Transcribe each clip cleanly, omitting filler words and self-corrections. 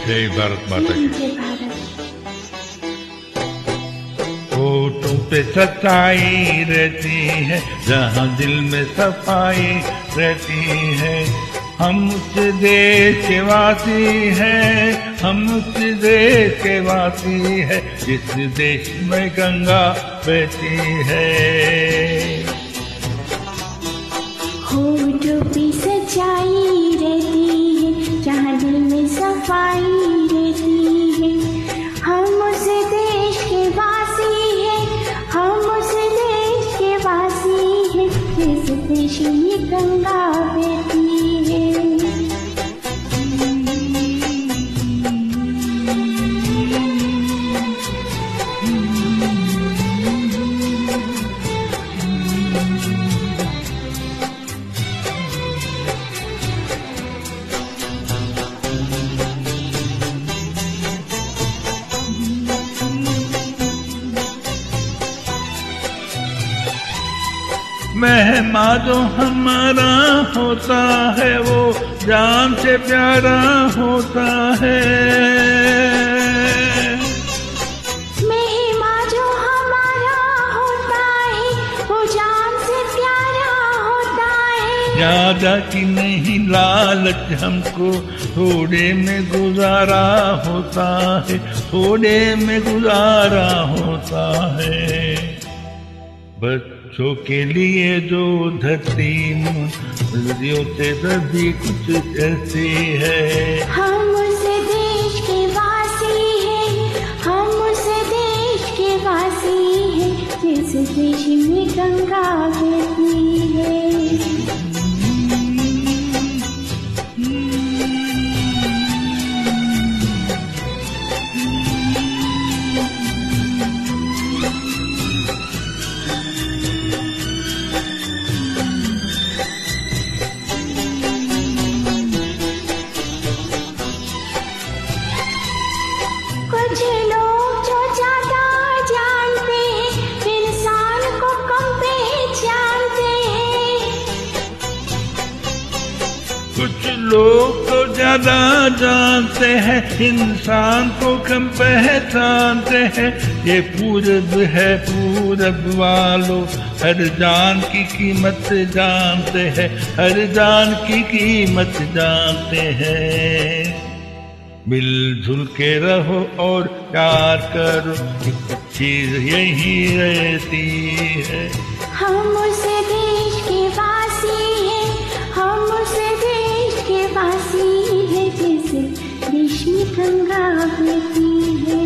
जय भारत माता की। जय भारत। होठों पे सच्चाई रहती है, जहाँ दिल में सफाई रहती है। हम उस देश के वासी हैं, हम उस देश के वासी हैं, जिस देश में गंगा बहती है। होठों पे सच्चाई रहती है, जहाँ दिल में सफाई रहती है। हम उस देश के वासी हैं, हम उस देश के वासी हैं, जिस देश में गंगा बहती है। मेहमान जो हमारा होता है, वो जान से प्यारा होता है। मेहमान जो हमारा होता है, वो जान से प्यारा होता है। ज्यादा की नहीं लालच हमको, थोड़े में गुजारा होता है, थोड़े में गुजारा होता है। बच्चों के लिए जो धरती नदियों से भी कुछ ऐसी है। हम उस देश के वासी हैं, हम उस देश के वासी हैं, जिस देश में गंगा बहती है। कुछ लोग जो ज्यादा जानते हैं, इंसान को कम पहचानते हैं। कुछ लोग तो ज्यादा जानते हैं, इंसान को कम पहचानते हैं। ये पूरब है, पूरब वालों हर जान की कीमत जानते हैं, हर जान की कीमत जानते हैं। मिलजुल के रहो और प्यार करो, एक चीज यही रहती है। हम उस देश के वासी हैं, हम उस देश के वासी हैं, जिस देश में गंगा बहती है।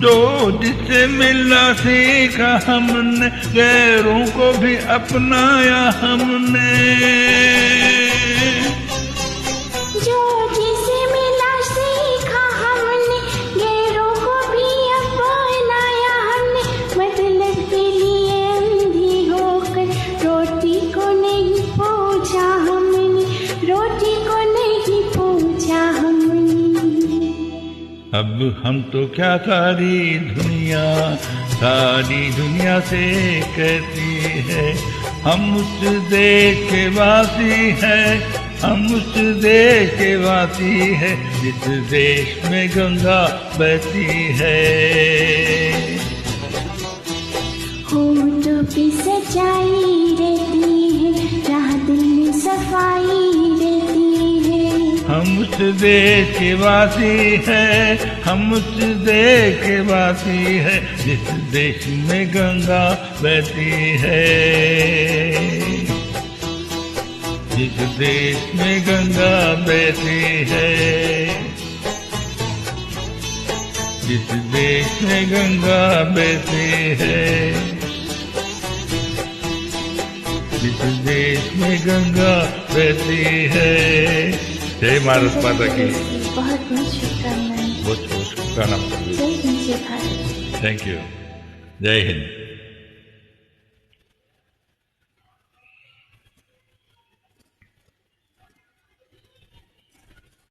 जो जिससे मिला सीखा हमने, गैरों को भी अपनाया हमने। जो जिसे मिला सीखा हमने, गैरों को भी अपनाया हमने। मतलब के लिए अंधी होकर रोटी को नहीं पूछा हमने, रोटी को नहीं पूछा हमने। अब हम तो क्या सारी दुनिया से कहती है। हम उस देश के वासी हैं, हम उस देश के वासी हैं, जिस देश में गंगा बहती है। होठों पे सच्चाई रहती है, जहाँ दिल में सफाई रहती है। हम उस देश के वासी हैं, हम उस देश के वासी हैं, जिस देश में गंगा बहती है। जिस देश में गंगा बहती है, जिस देश में गंगा बहती है, जिस देश में गंगा बहती है। जय भारत माता की। बहुत बहुत शुभकामनाएं। बहुत बहुत शुभकामनाएं। जय हिंद, जय भारत। Thank you. जय हिंद।